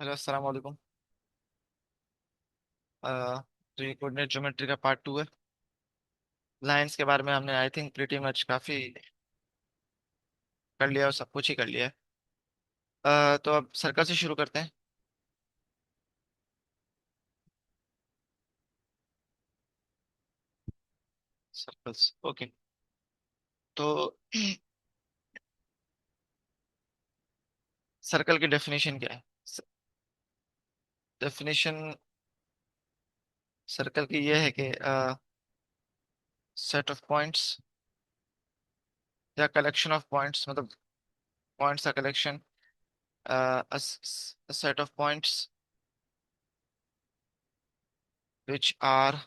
Hello अस्सलाम वालेकुम। तो ये कोऑर्डिनेट ज्योमेट्री का पार्ट 2 है। लाइंस के बारे में हमने आई थिंक प्रीटी मच काफी कर लिया और सब कुछ ही कर लिया है। तो अब सर्कल से शुरू करते हैं। Circles okay. तो सर्कल की डेफिनेशन क्या है? डेफिनेशन सर्कल की ये है कि सेट ऑफ पॉइंट्स या कलेक्शन ऑफ पॉइंट्स, मतलब पॉइंट्स का collection, set of points which are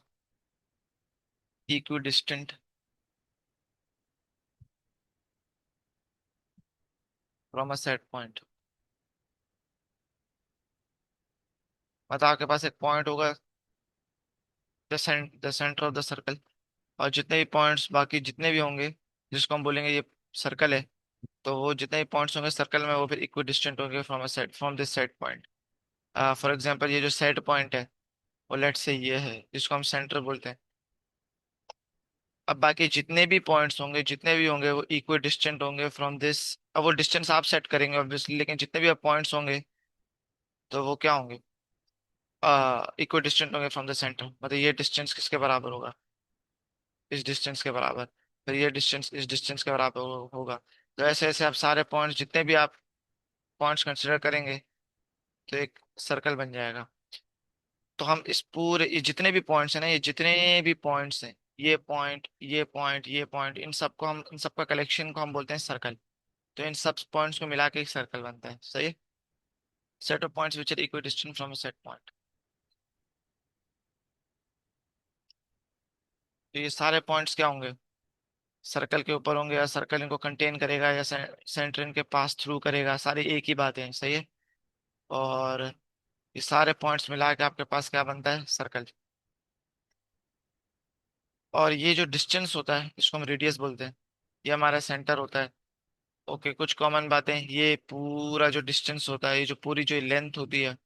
equidistant from a set point. मतलब आपके पास एक पॉइंट होगा, the centre of the circle, और जितने भी पॉइंट्स बाकी जितने भी होंगे जिसको हम बोलेंगे ये सर्कल है, तो वो जितने भी पॉइंट्स होंगे सर्कल में वो फिर इक्वी डिस्टेंट होंगे from a set, from this set point. For example ये जो सेट पॉइंट है वो लेट से ये है जिसको हम सेंटर बोलते हैं। अब बाकी जितने भी पॉइंट्स होंगे जितने भी होंगे वो इक्वी डिस्टेंट होंगे फ्रॉम दिस। अब वो डिस्टेंस आप सेट करेंगे ऑब्वियसली, लेकिन जितने भी पॉइंट्स होंगे तो वो क्या होंगे, इक्वी डिस्टेंट होंगे फ्रॉम द सेंटर। मतलब ये डिस्टेंस किसके बराबर होगा, इस डिस्टेंस के बराबर। फिर ये डिस्टेंस इस डिस्टेंस के बराबर होगा। तो ऐसे ऐसे आप सारे पॉइंट्स जितने भी आप पॉइंट्स कंसिडर करेंगे तो एक सर्कल बन जाएगा। तो हम इस पूरे ये जितने भी पॉइंट्स हैं ना, ये जितने भी पॉइंट्स हैं, ये पॉइंट ये पॉइंट ये पॉइंट, इन सबका कलेक्शन को हम बोलते हैं सर्कल। तो इन सब पॉइंट्स को मिला के एक सर्कल बनता है, सही है। Set of points which are equidistant from a set point. तो ये सारे पॉइंट्स क्या होंगे, सर्कल के ऊपर होंगे, या सर्कल इनको कंटेन करेगा, या सेंटर इनके पास थ्रू करेगा, सारी एक ही बात है, सही है। और ये सारे पॉइंट्स मिला के आपके पास क्या बनता है, सर्कल। और ये जो डिस्टेंस होता है इसको हम रेडियस बोलते हैं, ये हमारा सेंटर होता है। ओके, कुछ कॉमन बातें, ये पूरा जो डिस्टेंस होता है, ये जो पूरी जो लेंथ होती है,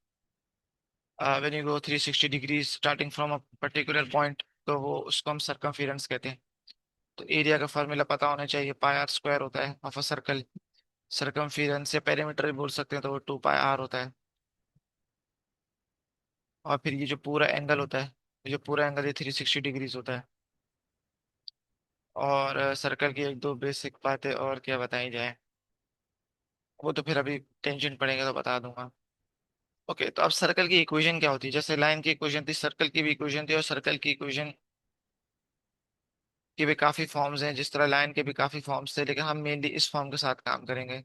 when you go 360 degree starting from a particular point, तो वो उसको हम सरकमफेरेंस कहते हैं। तो एरिया का फॉर्मूला पता होना चाहिए, पाई आर स्क्वायर होता है ऑफ अ सर्कल। सरकमफेरेंस या पेरीमीटर भी बोल सकते हैं, तो वो 2 पाई आर होता है। और फिर ये जो पूरा एंगल होता है, ये जो पूरा एंगल ये 360 डिग्रीज होता है। और सर्कल की एक दो बेसिक बातें और क्या बताई जाए, वो तो फिर अभी टेंशन पड़ेगा तो बता दूंगा। ओके, तो अब सर्कल की इक्वेशन क्या होती है, जैसे लाइन की इक्वेशन थी, सर्कल की भी इक्वेशन थी, और सर्कल की इक्वेशन के भी काफी फॉर्म्स हैं, जिस तरह लाइन के भी काफी फॉर्म्स थे, लेकिन हम मेनली इस फॉर्म के साथ काम करेंगे।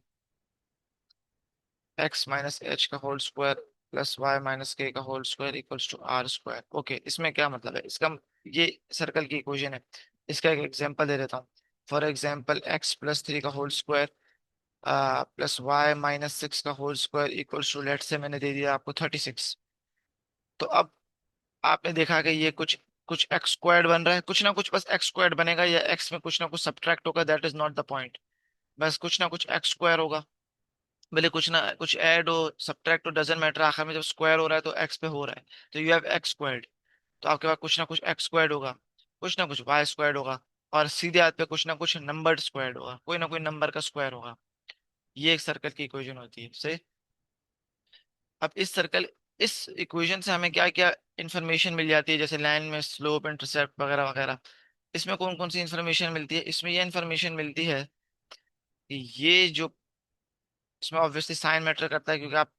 एक्स माइनस एच का whole square plus Y minus K का whole square equals to R square. Okay, इसमें क्या मतलब है इसका, ये सर्कल की इक्वेशन है। इसका एक एग्जांपल दे देता हूँ। फॉर एग्जांपल x+3 का होल स्क्वायर प्लस y-6 का whole square equals to, let say मैंने दे दिया आपको 36। तो अब आपने देखा कि ये कुछ कुछ एक्स स्क्वायर्ड बन रहा है, कुछ ना कुछ बस एक्स स्क्वायर्ड बनेगा, या एक्स में कुछ ना कुछ सब्ट्रैक्ट होगा, that is not the point. बस कुछ ना कुछ एक्स स्क्वायर होगा, भले कुछ ना कुछ ऐड हो सब्ट्रैक्ट हो, डजेंट मैटर, आखिर में जब स्क्वायर हो रहा है तो एक्स पे हो रहा है। तो यू हैव एक्स स्क्वायर्ड। तो आपके पास कुछ ना कुछ एक्स स्क्वायर्ड होगा, कुछ ना कुछ वाई स्क्वायर्ड होगा, और सीधे हाथ पे कुछ ना कुछ नंबर्ड स्क्वायर्ड होगा, कोई ना कोई नंबर का स्क्वायर होगा। ये एक सर्कल की इक्वेशन होती है, सही। अब इस इक्वेशन से हमें क्या क्या इंफॉर्मेशन मिल जाती है, जैसे लाइन में स्लोप इंटरसेप्ट वगैरह वगैरह। इसमें कौन कौन सी इंफॉर्मेशन मिलती है, इसमें ये इंफॉर्मेशन मिलती है कि ये जो, इसमें ऑब्वियसली साइन मैटर करता है, क्योंकि आप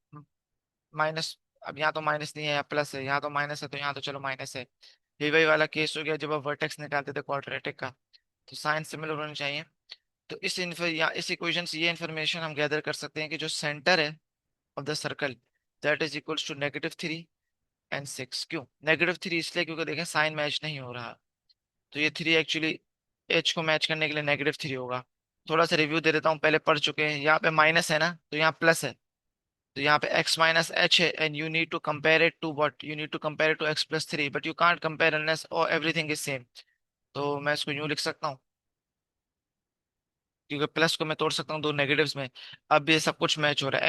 माइनस, अब यहाँ तो माइनस नहीं है, यहाँ प्लस है, यहाँ तो माइनस है, तो यहाँ तो चलो माइनस है। ये वही वाला केस हो गया जब आप वर्टेक्स निकालते थे क्वाड्रेटिक का, तो साइन सिमिलर होना चाहिए। तो इस इक्वेशन से ये इन्फॉर्मेशन हम गैदर कर सकते हैं कि जो सेंटर है of the circle, that is equals to -3 और 6। क्यों -3? इसलिए क्योंकि देखें साइन मैच नहीं हो रहा, तो ये 3 एक्चुअली एच को मैच करने के लिए -3 होगा। थोड़ा सा रिव्यू दे देता हूँ, पहले पढ़ चुके हैं। यहाँ पे माइनस है ना, तो यहाँ प्लस है। तो यहाँ पे x-h है, and you need to compare it to what, you need to compare it to x+3, but you can't compare unless और एवरीथिंग इज सेम। तो मैं इसको यूं लिख सकता हूँ, क्योंकि प्लस को मैं तोड़ सकता हूँ दो नेगेटिव्स में। अब ये सब कुछ मैच हो रहा है,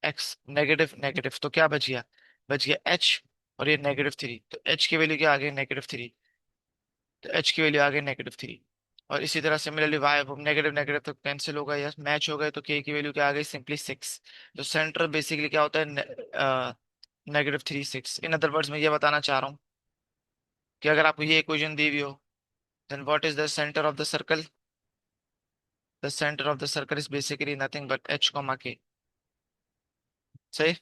एक्स नेगेटिव नेगेटिव, तो क्या बच गया? बच गया एच, और ये -3, तो एच की वैल्यू क्या आ गई? -3, तो एच की वैल्यू आ गई -3। और इसी तरह सिमिलरली वाई, नेगेटिव नेगेटिव तो कैंसिल हो गया या मैच हो गए, तो के की वैल्यू क्या आ गई? सिंपली 6। तो सेंटर बेसिकली क्या होता है? -3 6। इन अदर वर्ड्स में ये बताना चाह रहा हूँ कि अगर आपको ये इक्वेशन दी हुई हो, then what is the centre of the circle? The centre of the circle is basically nothing but H comma K. सही,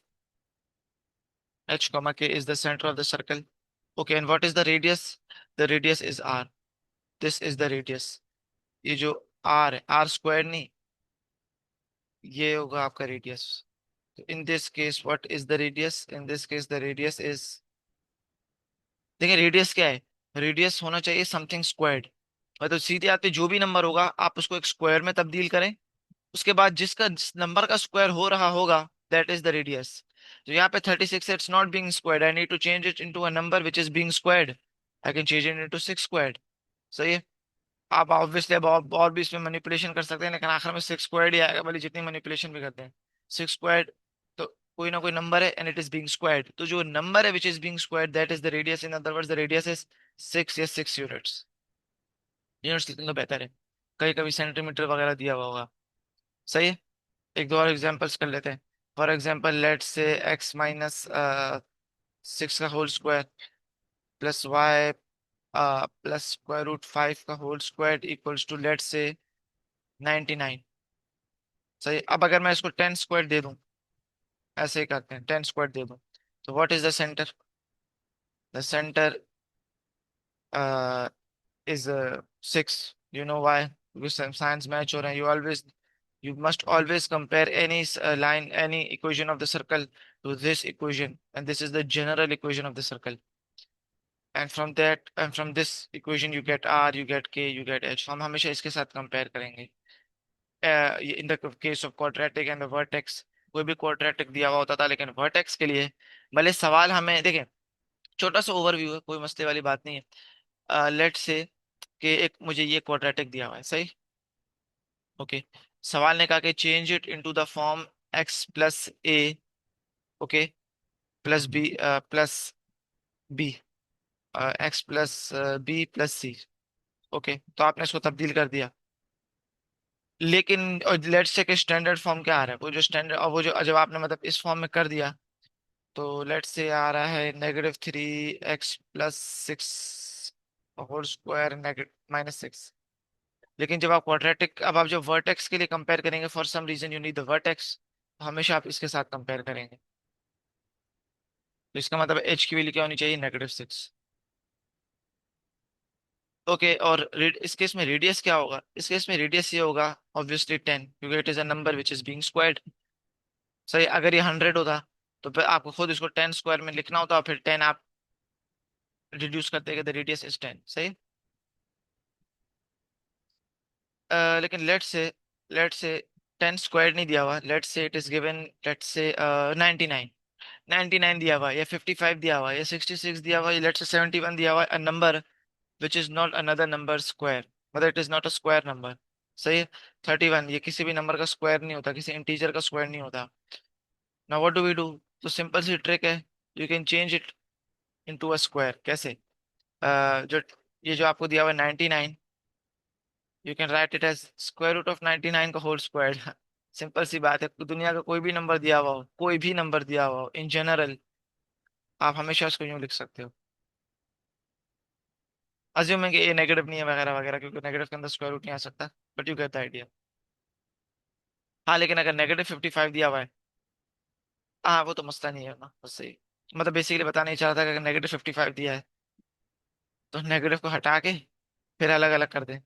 h comma k is the center of the circle. Okay, and what is the radius? The radius is r. This is the radius. ये जो r है, r square नहीं, ये होगा आपका radius. In this case what is the radius? In this case the radius is, देखिए radius क्या है? रेडियस होना चाहिए समथिंग स्क्वायर्ड। मतलब सीधे आते जो भी नंबर होगा आप उसको एक स्क्वायर में तब्दील करें, उसके बाद जिस नंबर का स्क्वायर हो रहा होगा, दैट इज द रेडियस। तो यहाँ पे 36 it's not being squared, I need to change it into a number which is being squared. I can change it into 6 squared. सही है। आप ऑब्वियसली अब और भी इसमें मैनिपुलेशन कर सकते हैं, लेकिन आखिर में 6 स्क्वायर्ड ही आएगा, भले जितनी मैनिपुलेशन भी करते हैं। 6 स्क्वायर्ड, तो कोई ना कोई नंबर है and it is being squared, तो जो नंबर है विच is being squared that is the radius. In other words the radius is 6 या 6 यूनिट्स। यूनिट्स लिखने तो बेहतर है, कहीं कभी सेंटीमीटर वगैरह दिया हुआ होगा। सही है। एक दो और एग्जांपल्स कर लेते हैं। For example let's say x minus 6 का whole square plus y plus square root 5 का whole square equals to let's say 99। सही, अब अगर मैं इसको 10 स्क्वायर दे दूं, ऐसे ही करते हैं, 10 स्क्वायर दे दूं, तो what is the centre? The centre is 6। You know why? Because science match हो रहे हैं। You must always compare any line, any equation of the circle to this equation, and this is the general equation of the circle. And from this equation you get r, you get k, you get h। हम हमेशा इसके साथ compare करेंगे। In the case of quadratic and the vertex, कोई भी quadratic दिया हुआ होता था, लेकिन vertex के लिए भले सवाल हमें देखें, छोटा सा ओवरव्यू है, कोई मसले वाली बात नहीं है। लेट्स से कि एक मुझे ये क्वाड्रेटिक दिया हुआ है, सही। ओके, सवाल ने कहा कि change it into the form x plus a, okay, plus b plus b, x plus b plus c. Okay, तो आपने इसको तब्दील कर दिया, लेकिन लेट्स से कि स्टैंडर्ड फॉर्म क्या आ रहा है? वो जो स्टैंडर्ड, और वो जो जब आपने मतलब इस फॉर्म में कर दिया, तो लेट्स से आ रहा है -3x+6 होल स्क्वायर -6। लेकिन जब आप क्वाड्रेटिक, अब आप जब वर्टेक्स के लिए कंपेयर करेंगे, for some reason you need the vertex, तो हमेशा आप इसके साथ कंपेयर करेंगे। तो इसका मतलब एच की वैल्यू क्या होनी चाहिए? -6। ओके, और इस केस में रेडियस क्या होगा? इस केस में रेडियस ये होगा ऑब्वियसली 10, क्योंकि it is a number which is being squared. सही, अगर ये 100 होता तो फिर आपको खुद इसको 10 स्क्वायर में लिखना होता, और फिर 10 आप रिड्यूस करते हैं, द रेडियस इज 10। सही। लेकिन लेट्स से 10 स्क्वायर नहीं दिया हुआ, let's say it is given, let's say 99, 99 दिया हुआ है, या 55 दिया हुआ है, या 66 दिया हुआ है, लेट्स से 71 दिया हुआ है, a number which is not another number square, मतलब it is not a square number. सही है। 31 ये किसी भी नंबर का स्क्वायर नहीं होता, किसी इंटीजर का स्क्वायर नहीं होता। Now what do we do? तो सिंपल सी ट्रिक है, you can change it into a square. कैसे? जो ये जो आपको दिया हुआ है 99, you can write it as square root of 99 का होल स्क्वायर। सिंपल सी बात है, दुनिया का कोई भी नंबर दिया हुआ हो, कोई भी नंबर दिया हुआ हो इन जनरल, आप हमेशा उसको यूं लिख सकते हो, अज्यूमिंग कि ये नेगेटिव नहीं है वगैरह वगैरह, क्योंकि नेगेटिव के अंदर स्क्वायर रूट नहीं आ सकता। But you get the idea. हाँ, लेकिन अगर -55 दिया हुआ है, हाँ वो तो मसला नहीं है ना, बस सही। मतलब बेसिकली बताना ही चाह रहा था कि अगर -55 दिया है, तो नेगेटिव को हटा के फिर अलग अलग कर दें।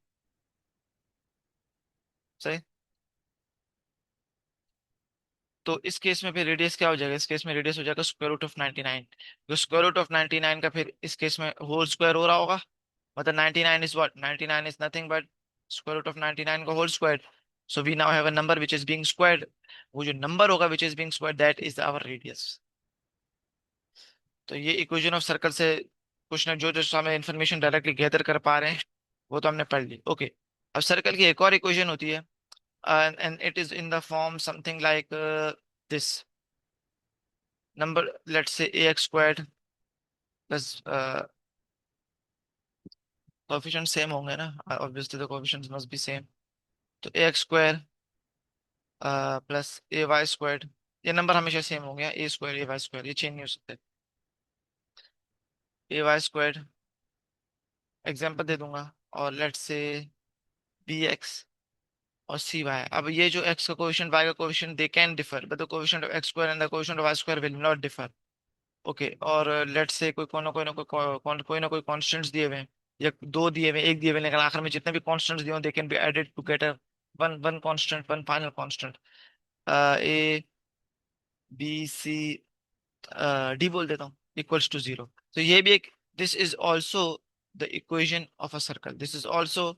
सही। तो इस केस में फिर रेडियस क्या हो जाएगा? इस केस में रेडियस हो जाएगा स्क्वायर रूट ऑफ 99। तो स्क्वायर रूट ऑफ 99 का फिर इस केस में होल स्क्वायर हो रहा होगा, मतलब 99 is what? 99 is nothing but square root of 99 का whole square. So we now have a number which is being squared. वो जो नंबर होगा which is being squared that is our radius. तो ये इक्वेशन ऑफ सर्कल से कुछ ना जो जो हमें इंफॉर्मेशन डायरेक्टली गैदर कर पा रहे हैं, वो तो हमने पढ़ ली। ओके, अब सर्कल की एक और इक्वेशन होती है, and it is in the form something like this. Number let से A X squared plus, coefficient same होंगे ना, obviously the coefficients must be same. तो A X square plus A Y squared, ये number हमेशा same होंगे, A square A Y square, ये change नहीं हो सकते। ए वाई स्क्वायर्ड एग्जाम्पल दे दूंगा, और लेट से बी एक्स और सी वाई। अब ये जो एक्स का कोएफिशिएंट वाई का coefficient they can differ, but the coefficient of x square and the coefficient of y square will not differ. Okay, और लेट से कोई ना कोई कॉन्स्टेंट्स दिए हुए हैं, या दो दिए हुए हैं, एक दिए हुए हैं, लेकिन आखिर में जितने भी कॉन्स्टेंट्स दिए हों they can be added to get a one one constant, one final constant. A b c d बोल देता हूँ, इक्वल्स टू जीरो। तो ये भी एक, this is also the equation of a circle, this is also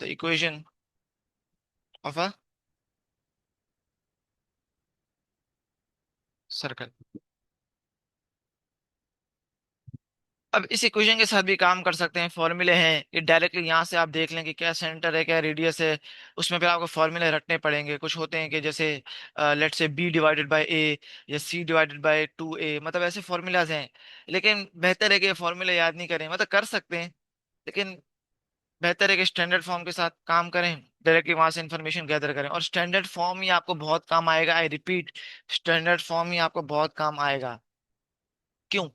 the equation of a circle. अब इस equation के साथ भी काम कर सकते हैं, फॉर्मूले हैं, ये डायरेक्टली यहाँ से आप देख लें कि क्या सेंटर है क्या रेडियस है। उसमें फिर आपको फॉर्मूले रटने पड़ेंगे, कुछ होते हैं कि जैसे लेट से बी डिवाइडेड बाय ए, या सी डिवाइडेड बाय टू ए, मतलब ऐसे फॉर्मूलाज हैं। लेकिन बेहतर है कि ये फॉर्मूले याद नहीं करें, मतलब कर सकते हैं, लेकिन बेहतर है कि स्टैंडर्ड फॉर्म के साथ काम करें, डायरेक्टली वहां से इंफॉर्मेशन गैदर करें, और स्टैंडर्ड फॉर्म ही आपको बहुत काम आएगा। आई रिपीट, स्टैंडर्ड फॉर्म ही आपको बहुत काम आएगा। क्यों?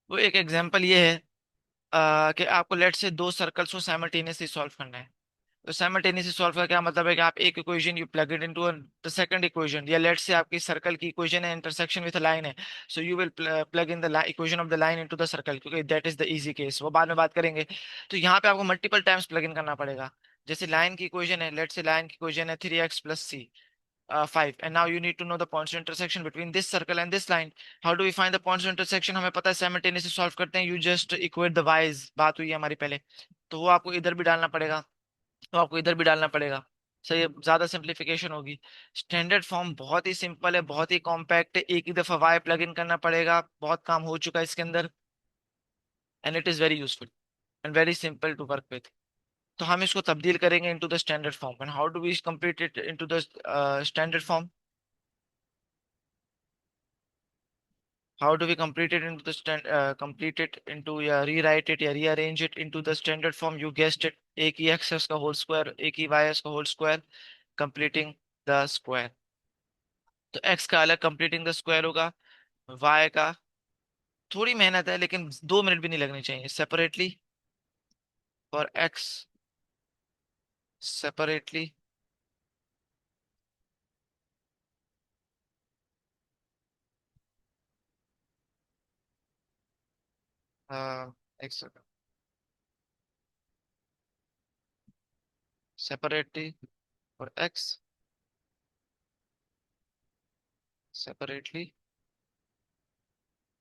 वो एक एग्जांपल ये है कि आपको लेट से दो सर्कल्स को साइमल्टेनियसली सॉल्व करना है। तो साइमल्टेनियसली सॉल्व का क्या मतलब है कि आप एक equation you plug it into the second equation, या लेट से आपकी सर्कल की इक्वेशन है इंटरसेक्शन विद अ लाइन है, so you will plug in the equation of the line into the circle, क्योंकि that is the easy case, वो बाद में बात करेंगे। तो यहाँ पे आपको मल्टीपल टाइम्स प्लग इन करना पड़ेगा। जैसे लाइन की इक्वेशन है, लेट से लाइन की इक्वेशन है 3x + c 5, and now you need to know the points of intersection between this circle and this line. How do we find the points of intersection? हमें पता है, simultaneously solve करते हैं, you just equate the y's, बात हुई है हमारी पहले। तो वो आपको इधर भी डालना पड़ेगा, तो आपको इधर भी डालना पड़ेगा। सही है, ज्यादा सिंप्लीफिकेशन होगी। स्टैंडर्ड फॉर्म बहुत ही सिंपल है, बहुत ही कॉम्पैक्ट है, एक ही दफा y प्लग इन करना पड़ेगा, बहुत काम हो चुका है इसके अंदर, and it is very useful and very simple to work with. तो हम इसको तब्दील करेंगे into the standard form, and how do we complete it into the standard form? How do we complete it into the complete it into, या rewrite it या rearrange it into the standard form? You guessed it, a की x का whole square, a की y का whole square, completing the square। तो x का अलग completing the square होगा, y का थोड़ी मेहनत है, लेकिन 2 मिनट भी नहीं लगनी चाहिए। separately for x, separately x, separately for x, separately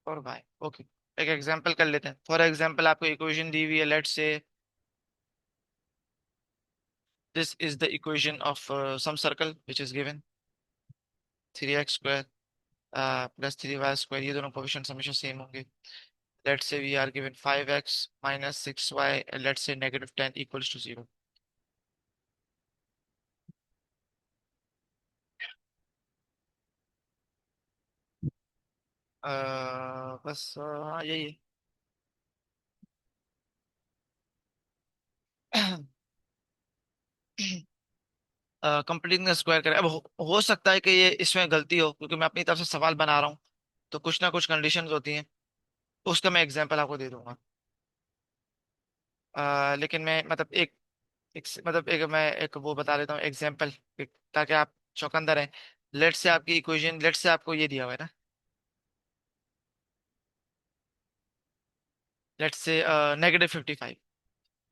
for y। Okay, एक एग्जांपल कर लेते हैं। फॉर एग्जांपल आपको इक्वेशन दी हुई है, let's say this is the equation of some circle which is given 3x² plus 3y², ये दोनों कोएफिशिएंट्स हमेशा सेम होंगे। Let's say we are given 5x - 6y, let's say -10 equals to 0। बस हाँ यही है। कंप्लीटिंग द स्क्वायर करें। अब हो सकता है कि ये इसमें गलती हो, क्योंकि मैं अपनी तरफ से सवाल बना रहा हूँ, तो कुछ ना कुछ कंडीशंस होती हैं, उसका मैं एग्जांपल आपको दे दूंगा। लेकिन मैं मतलब मतलब एक मैं एक वो बता देता हूँ एग्जांपल, ताकि आप चौकंदर रहें। लेट से आपकी इक्वेशन, लेट से आपको ये दिया हुआ है ना, लेट से -55,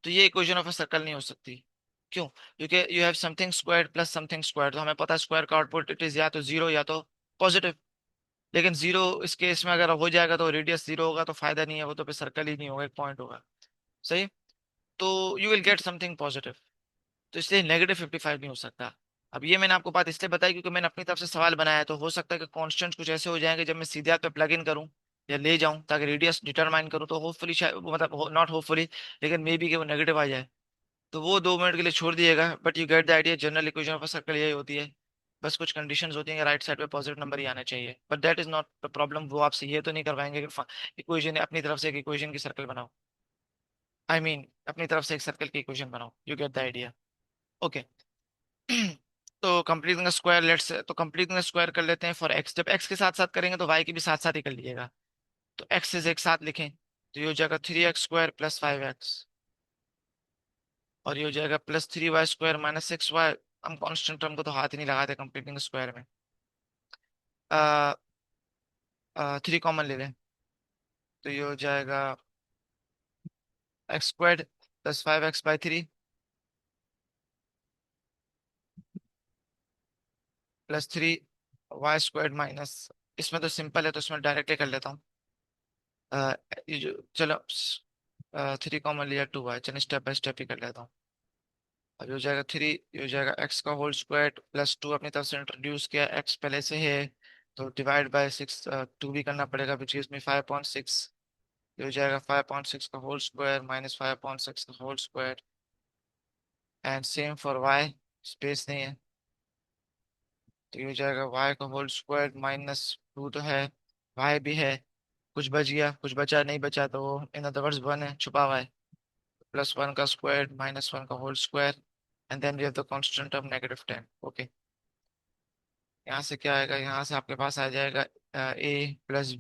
तो ये इक्वेशन ऑफ अ सर्कल नहीं हो सकती। क्यों? क्योंकि you have something square plus something square, तो हमें पता है स्क्वायर का आउटपुट इट इज या तो जीरो या तो पॉजिटिव। लेकिन जीरो इस केस में अगर हो जाएगा तो रेडियस जीरो होगा, तो फायदा नहीं है, वो तो फिर सर्कल ही नहीं होगा, एक पॉइंट होगा। सही। तो you will get something positive, तो इसलिए -55 नहीं हो सकता। अब ये मैंने आपको बात इसलिए बताई क्योंकि मैंने अपनी तरफ से सवाल बनाया है, तो हो सकता है कि कॉन्स्टेंट्स कुछ ऐसे हो जाएंगे जब मैं सीधे हाथ पे प्लग इन करूं या ले जाऊं ताकि रेडियस डिटरमाइन करूं, तो होपफुली शायद मतलब नॉट होपफुली, लेकिन मे बी कि वो नेगेटिव आ जाए। तो वो 2 मिनट के लिए छोड़ दिएगा, but you get the idea, general equation of a circle यही होती है। बस कुछ कंडीशंस होती हैं कि राइट साइड पे पॉजिटिव नंबर ही आना चाहिए, but that is not the problem. वो आपसे ये तो नहीं करवाएंगे कि इक्वेशन अपनी तरफ से एक इक्वेशन की सर्कल बनाओ। आई I मीन अपनी तरफ से एक सर्कल की इक्वेशन बनाओ। You get the idea? Okay. तो कंप्लीटिंग द स्क्वायर, लेट्स, तो कंप्लीटिंग द स्क्वायर कर लेते हैं फॉर एक्स। जब एक्स के साथ साथ करेंगे तो वाई की भी साथ साथ ही कर लीजिएगा। तो एक्स से एक साथ लिखें तो ये हो जाएगा 3x² प्लस 5x, और ये हो जाएगा प्लस 3y² माइनस 6y। हम कॉन्स्टेंट टर्म को तो हाथ ही नहीं लगाते कंप्लीटिंग स्क्वायर में। आ, 3 कॉमन ले लें तो ये हो जाएगा x² plus 5x/3 plus 3y² minus, इसमें तो सिंपल है तो इसमें डायरेक्टली कर लेता हूँ। ये जो चलो 3 कॉमन लिया 2y, चलो स्टेप बाय स्टेप ही कर लेता हूँ। अब ये हो जाएगा 3, ये हो जाएगा x² प्लस 2 अपनी तरफ से इंट्रोड्यूस किया, x पहले से है तो डिवाइड बाय 6, 2 भी करना पड़ेगा विच गिव्स मी 5/6। ये हो जाएगा 5/6 का होल स्क्वायर माइनस 5/6 का whole square, and same for y, space नहीं है तो ये हो जाएगा y का होल स्क्वायर माइनस 2 तो है, y भी है, कुछ बच गया, कुछ बचा नहीं बचा तो वो इन अदर वर्ड्स 1 है छुपा हुआ है, प्लस 1 का स्क्वायर माइनस 1 का whole square, and then we have the constant of -10। Okay. यहाँ से क्या आएगा, यहाँ से आपके पास आ जाएगा a प्लस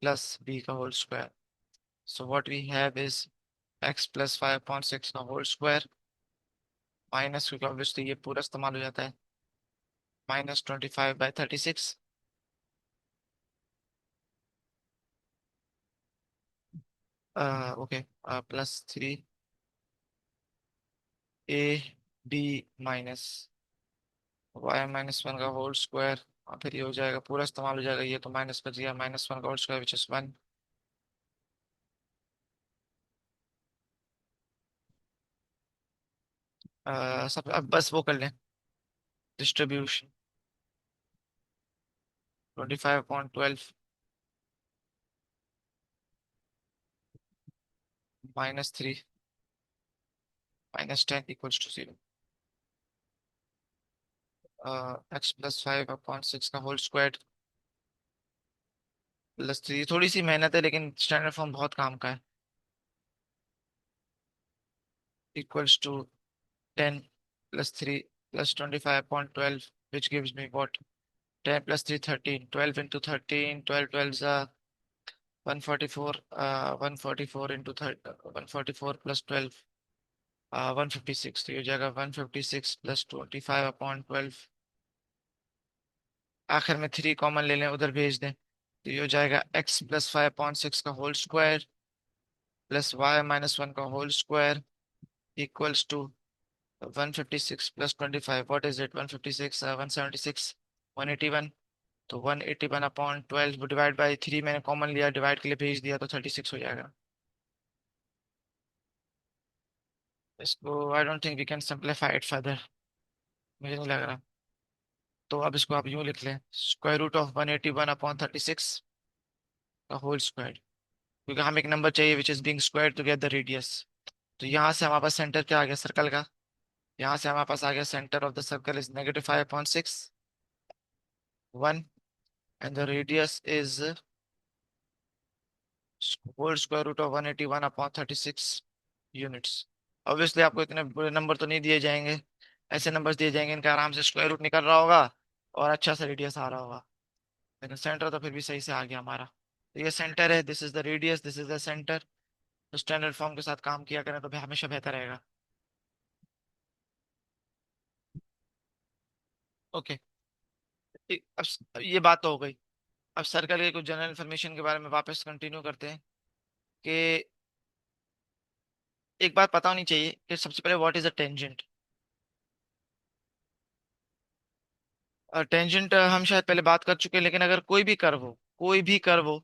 प्लस b का whole square. So what we have is x plus 5/6 का होल स्क्वायर माइनस, क्योंकि ऑब्वियसली ये पूरा इस्तेमाल हो जाता है, -25/36। Okay, plus 3ab minus y-1 का होल स्क्वायर, और फिर ये हो जाएगा पूरा इस्तेमाल हो जाएगा, ये तो माइनस बच गया, -1 का होल स्क्वायर विच इज 1। सब अब बस वो कर लें, distribution 25/12 -3 -10 equals to 0। x plus 5/6 का होल स्क्वायर प्लस 3, थोड़ी सी मेहनत है लेकिन स्टैंडर्ड फॉर्म बहुत काम का है, equals to 10 plus 3 plus 25/12 which gives me what? 10 plus 3 13, 12 into 13, 12 12 144, 144 into 30, 144 plus 12, 156, तो ये हो जाएगा 156 प्लस 25/12। आखिर में 3 कॉमन ले लें उधर भेज दें तो ये हो जाएगा x प्लस 5/6 का होल स्क्वायर प्लस y-1 का whole square equals to 156 plus 25, what is it? 156, 176, 181, तो 181/12 डिवाइड बाई 3 मैंने कॉमन लिया, डिवाइड के लिए भेज दिया तो 36 हो जाएगा। इसको I don't think we can simplify it further, मुझे नहीं लग रहा। तो अब इसको आप यूं लिख लें, स्क्वायर रूट ऑफ 181/36 का होल स्क्वायर, क्योंकि हम एक नंबर चाहिए which is being square to get the radius. तो यहाँ से हमारे पास सेंटर क्या आ गया सर्कल का, यहाँ से हमारे पास आ गया centre of the circle is -5/6, 1, and the radius is whole square root of 181/36 units. Obviously आपको इतने बुरे नंबर तो नहीं दिए जाएंगे, ऐसे नंबर्स दिए जाएंगे इनका आराम से स्क्वायर रूट निकल रहा होगा और अच्छा सा रेडियस आ रहा होगा, लेकिन सेंटर तो फिर भी सही से आ गया हमारा। तो ये सेंटर है, this is the radius, this is the centre. तो स्टैंडर्ड फॉर्म के साथ काम किया करें तो हमेशा बेहतर रहेगा। ओके। अब ये बात तो हो गई। अब सर्कल के कुछ जनरल इन्फॉर्मेशन के बारे में वापस कंटिन्यू करते हैं कि एक बात पता होनी चाहिए कि सबसे पहले what is a tangent. Tangent हम शायद पहले बात कर चुके हैं, लेकिन अगर कोई भी कर्व हो, कोई भी कर्व हो,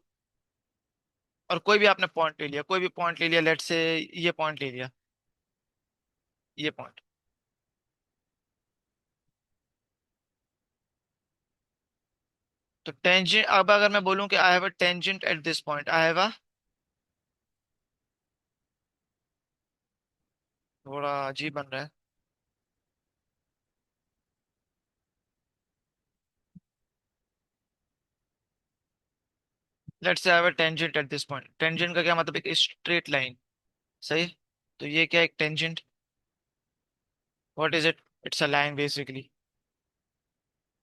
और कोई भी आपने पॉइंट ले लिया, कोई भी पॉइंट ले लिया, लेट से ये पॉइंट ले लिया, ये पॉइंट, तो टेंजेंट, अब अगर मैं बोलूं कि I have a tangent at this point, I have अ, थोड़ा अजीब बन रहा है। Let's say have a tangent at this point. Tangent का क्या मतलब, एक स्ट्रेट लाइन। सही। तो ये क्या है, एक tangent. What is it? It's a line basically.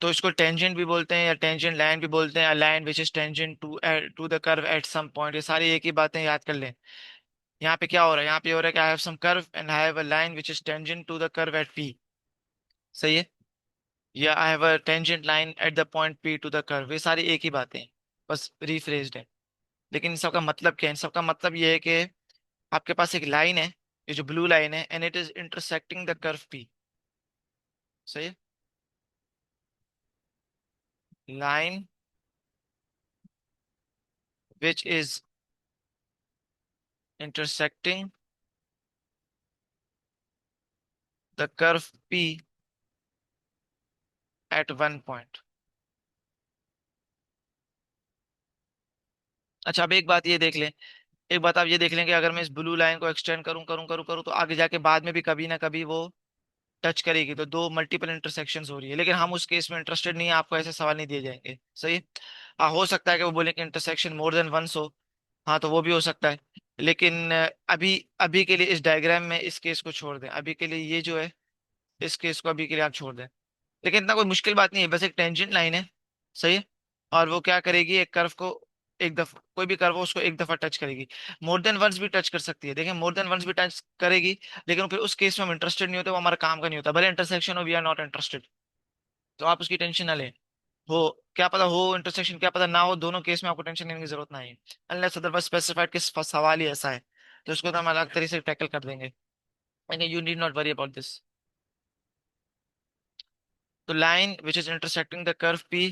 तो इसको टेंजेंट भी बोलते हैं या टेंजेंट लाइन भी बोलते हैं, line which is tangent to the curve at some point. ये सारी एक ही बातें, याद कर लें। यहाँ पे क्या हो रहा है, यहाँ पे हो रहा है कि I have some curve and I have a line which is tangent to the curve at p. सही है। या I have a tangent line at the point p to the curve. ये सारी एक ही बातें हैं, बस रिफ्रेज्ड है। लेकिन इन सबका मतलब क्या है? इन सबका मतलब ये है कि आपके पास एक लाइन है, ये जो ब्लू लाइन है, and it is intersecting the curve p. सही है। Line which is intersecting the curve P at one point. अच्छा, अब एक बात ये देख लें। एक बात आप ये देख लें कि अगर मैं इस ब्लू लाइन को एक्सटेंड करूं करूं करूं करूं, तो आगे जाके बाद में भी कभी ना कभी वो टच करेगी, तो दो मल्टीपल इंटरसेक्शंस हो रही है। लेकिन हम उस केस में इंटरेस्टेड नहीं है, आपको ऐसे सवाल नहीं दिए जाएंगे। सही। हाँ, हो सकता है कि वो बोले कि इंटरसेक्शन मोर देन वंस हो। हाँ, तो वो भी हो सकता है। लेकिन अभी अभी के लिए इस डायग्राम में इस केस को छोड़ दें, अभी के लिए ये जो है, इस केस को अभी के लिए आप छोड़ दें। लेकिन इतना कोई मुश्किल बात नहीं है, बस एक टेंजेंट लाइन है। सही है। और वो क्या करेगी, एक कर्व को एक दफा, कोई भी कर्व हो उसको एक दफा टच करेगी। मोर देन वंस भी टच कर सकती है, देखें, मोर देन वंस भी टच करेगी। लेकिन फिर उस केस में हम इंटरेस्टेड नहीं होते, वो हमारा काम का नहीं होता, भले इंटरसेक्शन हो, वी आर नॉट इंटरेस्टेड। तो आप उसकी टेंशन ना लें। हो, क्या पता हो इंटरसेक्शन, क्या पता ना हो, दोनों केस में आपको टेंशन लेने की जरूरत नहीं है। अनलेस अदरवाइज स्पेसिफाइड कि सवाल ही ऐसा है, तो उसको तो हम अलग तरीके से टैकल कर देंगे। You need not worry about this. तो line which is intersecting the curve P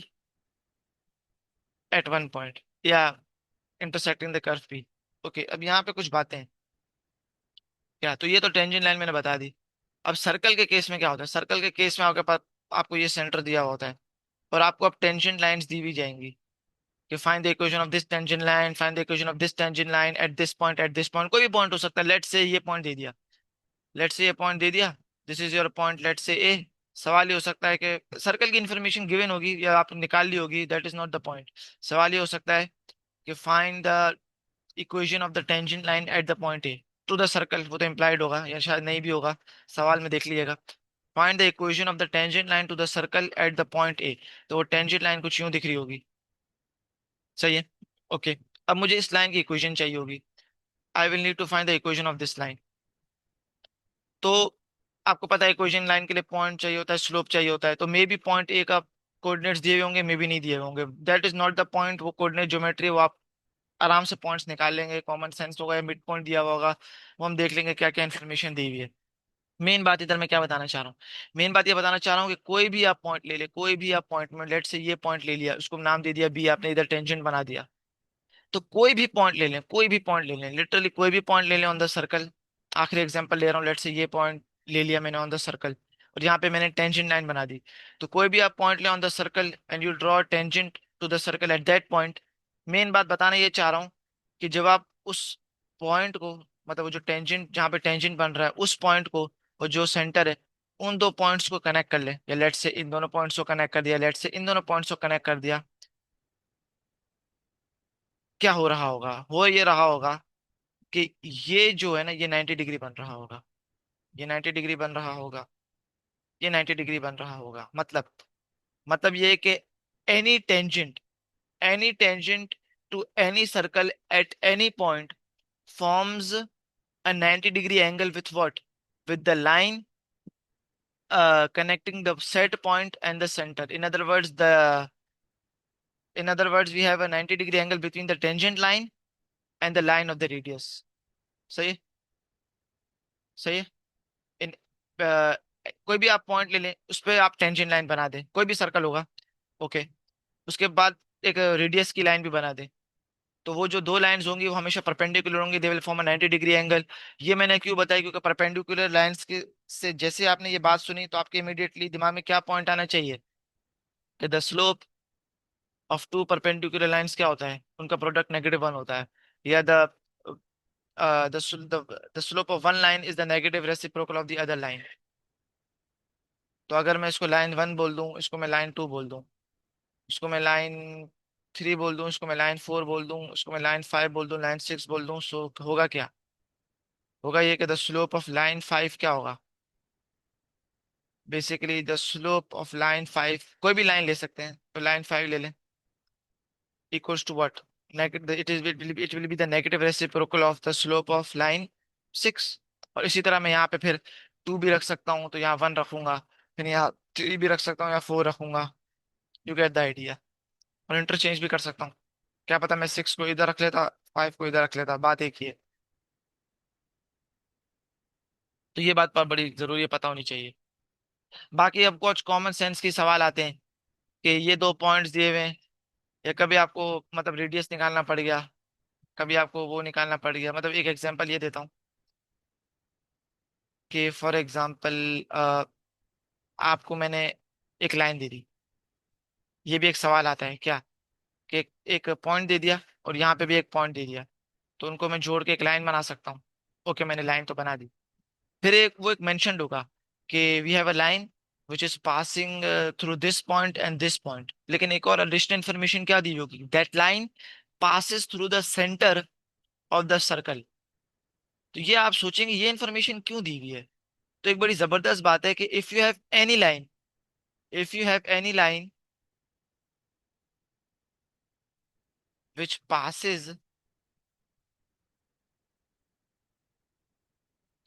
at one point, या intersecting the curve P. Okay, अब यहाँ पे कुछ बातें हैं। क्या, तो ये तो टेंजेंट लाइन मैंने बता दी। अब सर्कल के केस में क्या होता है? सर्कल के केस में आपके पास, आपको ये सेंटर दिया होता है, और आपको अब टेंजेंट लाइंस दी हुई जाएंगी कि find the equation of this tangent line, find the equation of this tangent line at this point, at this point. कोई भी पॉइंट हो सकता है। लेट्स से ये पॉइंट दे दिया, लेट्स से ये पॉइंट दे दिया, this is your point, let's say A. सवाल ये हो सकता है कि सर्कल की इन्फॉर्मेशन गिवन होगी या आप निकाल ली होगी, that is not the point. सवाल ये हो सकता है कि find the equation of the tangent line at the point a to the circle. वो तो इम्प्लाइड होगा या शायद नहीं भी होगा, सवाल में देख लीजिएगा। Find the equation of the tangent line to the circle at the point a. तो वो टेंजेंट लाइन कुछ यूं दिख रही होगी। सही है। ओके। अब मुझे इस लाइन की इक्वेशन चाहिए होगी। I will need to find the equation of this line. तो आपको पता है इक्वेशन लाइन के लिए पॉइंट चाहिए होता है, स्लोप चाहिए होता है। तो मे बी पॉइंट ए का कोऑर्डिनेट्स दिए हुए होंगे, मे बी नहीं दिए हुए होंगे, that is not the point. वो कोऑर्डिनेट ज्योमेट्री, वो आप आराम से पॉइंट्स निकाल लेंगे, कॉमन सेंस होगा, या मिड पॉइंट दिया हुआ होगा, वो हम देख लेंगे क्या क्या इन्फॉर्मेशन दी हुई है। मेन बात इधर मैं क्या बताना चाह रहा हूँ, मेन बात ये बताना चाह रहा हूँ कि कोई भी आप पॉइंट ले ले, कोई भी आप पॉइंट में, लेट से ये पॉइंट ले लिया, उसको नाम दे दिया बी, आपने इधर टेंजेंट बना दिया। तो कोई भी पॉइंट ले लें, कोई भी पॉइंट ले लें, लिटरली कोई भी पॉइंट ले लें ऑन द सर्कल। आखिरी एग्जांपल ले रहा हूँ, लेट से ये पॉइंट ले लिया मैंने ऑन द सर्कल, और यहाँ पे मैंने टेंजेंट लाइन बना दी। तो कोई भी आप पॉइंट ले on the circle and you draw tangent to the circle at that point. Main बात बताना ये चाह रहा हूँ कि जब आप उस पॉइंट को, मतलब वो जो टेंजेंट, जहाँ पे टेंजेंट बन रहा है, उस पॉइंट को, और जो सेंटर है, उन दो पॉइंट्स को कनेक्ट कर ले, या लेट से इन दोनों पॉइंट्स को कनेक्ट कर दिया, लेट से इन दोनों पॉइंट्स को कनेक्ट कर दिया, क्या हो रहा होगा? हो ये रहा होगा कि ये जो है ना, ये 90 डिग्री बन रहा होगा, ये 90 डिग्री बन रहा होगा, ये 90 डिग्री बन रहा होगा। मतलब ये है कि any tangent, any tangent to any circle at any point forms a 90 degree angle with what? With the line connecting the set point and the center. In other words, we have a 90 degree angle between the tangent line and the line of the radius. सही है? सही है। इन कोई भी आप point ले लें, उस पर आप टेंजेंट लाइन बना दें, कोई भी सर्कल होगा। ओके। उसके बाद एक रेडियस की लाइन भी बना दें। तो वो जो दो लाइंस होंगी वो हमेशा परपेंडिकुलर होंगी, they will form a 90 degree angle. ये मैंने क्यों बताया? क्योंकि परपेंडिकुलर लाइंस के से जैसे आपने ये बात सुनी, तो आपके इमीडिएटली दिमाग में क्या पॉइंट आना चाहिए कि the slope of two perpendicular lines क्या होता है, उनका प्रोडक्ट -1 होता है। या the slope of one line is the negative reciprocal of the other line. तो अगर मैं इसको लाइन 1 बोल दूं, इसको मैं लाइन 2 बोल दूं, इसको मैं लाइन 3 बोल दूं, उसको मैं लाइन 4 बोल दूं, उसको मैं लाइन 5 बोल दूं, लाइन 6 बोल दूं, सो होगा क्या? होगा ये कि द स्लोप ऑफ लाइन 5 क्या होगा? Basically the slope of line 5, कोई भी लाइन ले सकते हैं, तो लाइन 5 ले लें, equals to what? Negative, it will be the negative reciprocal of the slope of line 6। और इसी तरह मैं यहाँ पे फिर 2 भी रख सकता हूँ, तो यहाँ 1 रखूंगा, फिर यहाँ 3 भी रख सकता हूँ, यहाँ 4 रखूंगा। You get the idea. और इंटरचेंज भी कर सकता हूँ, क्या पता मैं 6 को इधर रख लेता, 5 को इधर रख लेता, बात एक ही है। तो ये बात पर बड़ी जरूरी है, पता होनी चाहिए। बाकी अब कुछ कॉमन सेंस के सवाल आते हैं कि ये दो पॉइंट्स दिए हुए हैं, या कभी आपको मतलब रेडियस निकालना पड़ गया, कभी आपको वो निकालना पड़ गया। मतलब एक एग्जांपल ये देता हूँ कि फॉर एग्जांपल आपको मैंने एक लाइन दे दी, ये भी एक सवाल आता है क्या, कि एक पॉइंट दे दिया और यहाँ पे भी एक पॉइंट दे दिया, तो उनको मैं जोड़ के एक लाइन बना सकता हूँ। ओके, मैंने लाइन तो बना दी। फिर एक वो एक मेंशन्ड होगा कि we have a line which is passing through this point and this point, लेकिन एक और एडिशनल इन्फॉर्मेशन क्या दी होगी, that line passes through the centre of the circle. तो ये आप सोचेंगे ये इन्फॉर्मेशन क्यों दी हुई है? तो एक बड़ी जबरदस्त बात है कि if you have any line which passes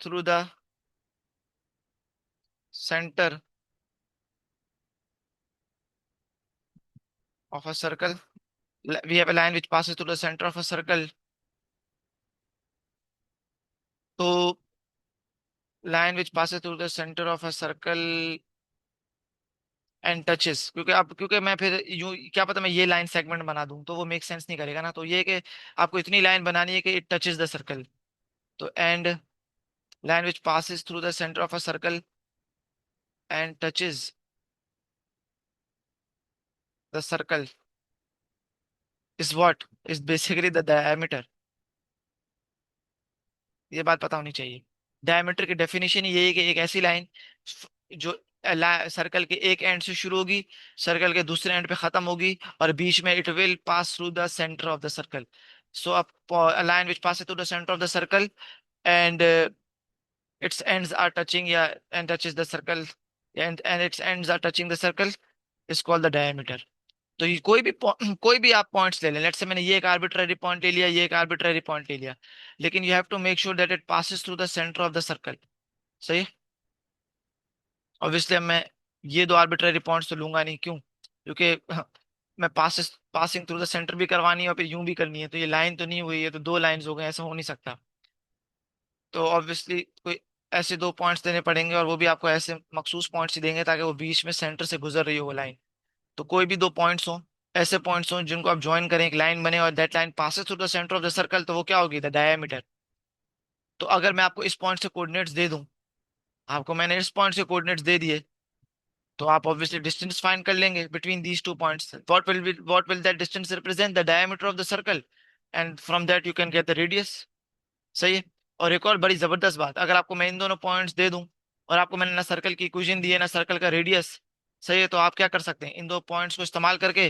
through the centre of a circle, we have a line which passes through the centre of a circle, तो line which passes through the centre of a circle and touches, क्योंकि मैं फिर यूं क्या पता मैं ये line segment बना दूं, तो वो मेक सेंस नहीं करेगा ना। तो ये कि आपको इतनी लाइन बनानी है कि इट टचेस द सर्कल, तो and line which passes through the centre of a circle and touches the circle is what, is basically the diameter. ये बात पता होनी चाहिए। डायमीटर की डेफिनेशन यही है कि एक ऐसी लाइन जो सर्कल के एक एंड से शुरू होगी, सर्कल के दूसरे एंड पे खत्म होगी, और बीच में it will pass through the centre of the circle. So a line which pass through the centre of the circle and its ends are touching, yeah, and touches the circle, and its ends are touching the circle is called the diameter। तो ये कोई भी आप points ले लें, let's say मैंने ये एक आर्बिट्ररी पॉइंट ले लिया, ये एक आर्बिट्ररी पॉइंट ले लिया, लेकिन you have to make sure that it passes through the centre of the circle. सही है। ऑब्वियसली अब मैं ये दो आर्बिट्ररी पॉइंट्स तो लूंगा नहीं, क्यों? क्योंकि मैं पासिंग थ्रू द सेंटर भी करवानी है और फिर यूं भी करनी है, तो ये लाइन तो नहीं हुई है, तो दो लाइंस हो गए, ऐसा हो नहीं सकता। तो ऑब्वियसली कोई ऐसे दो पॉइंट्स देने पड़ेंगे, और वो भी आपको ऐसे मखसूस पॉइंट्स ही देंगे ताकि वो बीच में सेंटर से गुजर रही हो वो लाइन। तो कोई भी दो पॉइंट्स हो, ऐसे पॉइंट्स हो जिनको आप ज्वाइन करें, एक लाइन बने और that line passes through the centre of the circle, तो वो क्या होगी? The diameter. तो अगर मैं आपको इस पॉइंट से कोऑर्डिनेट्स दे दूं, आपको मैंने इस पॉइंट से कोऑर्डिनेट्स दे दिए, तो आप ऑब्वियसली डिस्टेंस फाइंड कर लेंगे between these two points, what will that distance represent? The diameter of the circle, and from that you can get the radius. सही है। और एक और बड़ी जबरदस्त बात, अगर आपको मैं इन दोनों पॉइंट्स दे दूं और आपको मैंने ना सर्कल की इक्वेशन दी है ना सर्कल का रेडियस, सही है, तो आप क्या कर सकते हैं, इन दो पॉइंट्स को इस्तेमाल करके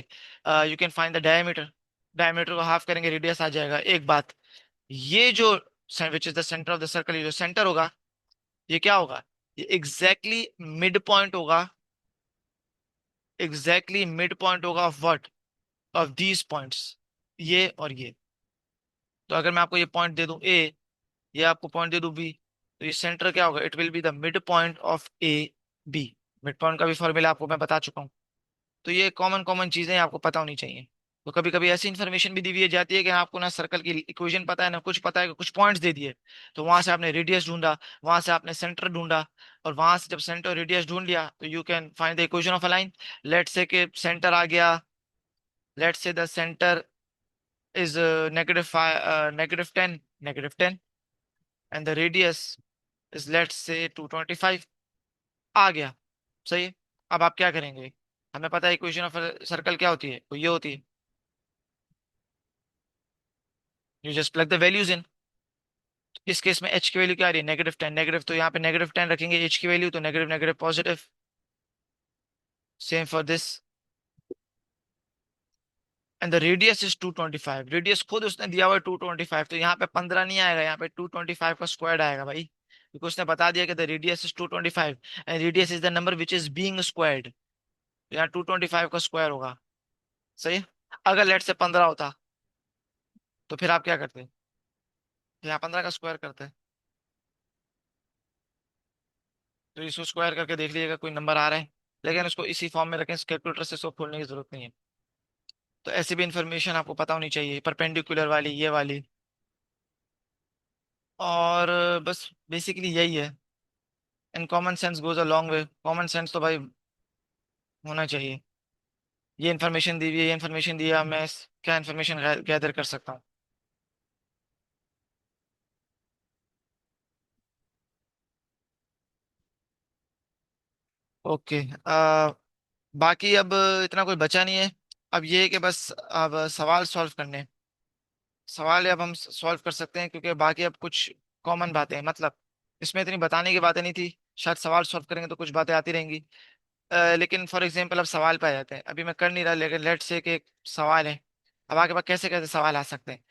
you can find the diameter. Diameter को हाफ करेंगे, रेडियस आ जाएगा। एक बात, ये जो which is the centre of the circle, ये जो सेंटर होगा, ये क्या होगा? ये एग्जैक्टली मिड पॉइंट होगा, एग्जैक्टली मिड पॉइंट होगा of what, of these points, ये और ये। तो अगर मैं आपको ये पॉइंट दे दूं ए, ये आपको पॉइंट दे दूं बी, तो ये सेंटर क्या होगा? It will be the mid point of a b. Mid point का भी फॉर्मूला आपको मैं बता चुका हूँ। तो ये कॉमन कॉमन चीजें आपको पता होनी चाहिए। तो कभी कभी ऐसी इन्फॉर्मेशन भी दी हुई जाती है कि आपको ना सर्कल की इक्वेशन पता है ना कुछ पता है, कि कुछ पॉइंट्स दे दिए, तो वहां से आपने रेडियस ढूंढा, वहां से आपने सेंटर ढूंढा, और वहां से जब सेंटर रेडियस ढूंढ लिया तो you can find the equation of a line. Let's say कि सेंटर आ गया, let's say the centre is -10, -10, and the radius is let's say 225। आ गया। सही है। अब आप क्या करेंगे? हमें पता है इक्वेशन ऑफ सर्कल क्या होती है, वो ये होती है, you just plug the values in. इस केस में एच की वैल्यू क्या आ रही है? -10, नेगेटिव, तो यहाँ पे -10 रखेंगे एच की वैल्यू, तो negative negative positive. Same for this, and the radius is 225। Radius खुद उसने दिया हुआ है 225, तो यहाँ पे 15 नहीं आएगा, यहाँ पे 225 का स्क्वायर आएगा भाई, क्योंकि उसने बता दिया कि the radius is 225 and radius is the number which is being squared. तो यहाँ 225 का स्क्वायर होगा। सही है? अगर लेट से 15 होता तो फिर आप क्या करते? तो यहाँ 15 का स्क्वायर करते। तो इसको स्क्वायर करके देख लीजिएगा कोई नंबर आ रहा है, लेकिन उसको इसी फॉर्म में रखें, कैलकुलेटर से इसको खोलने की जरूरत नहीं है। तो ऐसी भी इंफॉर्मेशन आपको पता होनी चाहिए, परपेंडिकुलर वाली, ये वाली। और बस बेसिकली यही है। And common sense goes a long way. Common sense तो भाई होना चाहिए। ये इन्फॉर्मेशन दी हुई है, ये इन्फॉर्मेशन दिया, मैं क्या इन्फॉर्मेशन गैदर कर सकता हूँ? ओके। बाकी अब इतना कोई बचा नहीं है। अब ये है कि बस अब सवाल सॉल्व करने। सवाल अब हम सॉल्व कर सकते हैं, क्योंकि बाकी अब कुछ कॉमन बातें हैं, मतलब इसमें इतनी बताने की बातें नहीं थी। शायद सवाल सॉल्व करेंगे तो कुछ बातें आती रहेंगी। लेकिन फॉर एग्जांपल अब सवाल पे आ जाते हैं, अभी मैं कर नहीं रहा, लेकिन लेट्स से कि एक सवाल है। अब आपके पास कैसे कैसे सवाल आ सकते हैं?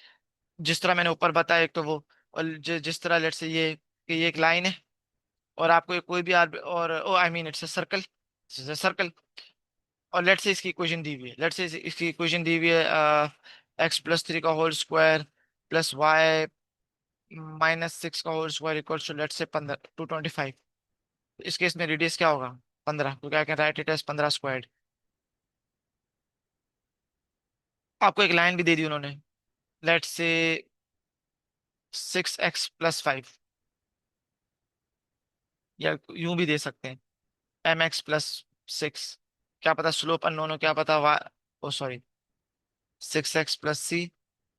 जिस तरह मैंने ऊपर बताया, एक तो वो, और जिस तरह लेट्स से ये कि ये एक लाइन है, और आपको कोई भी और oh I mean it's a circle, circle. और लेट्स से इसकी इक्वेशन दी हुई है, लेट्स से इसकी इक्वेशन दी हुई है x+3 का होल स्क्वायर प्लस y-6 का whole square equals to let's say 225। इस केस में रेडियस क्या होगा? 15, क्योंकि I can write it as 15 squared. आपको एक लाइन भी दे दी उन्होंने, लेट्स से 6x+5, या यूं भी दे सकते हैं mx+6। क्या पता स्लोप अननोन हो, क्या पता y, ओ सॉरी, 6x+c,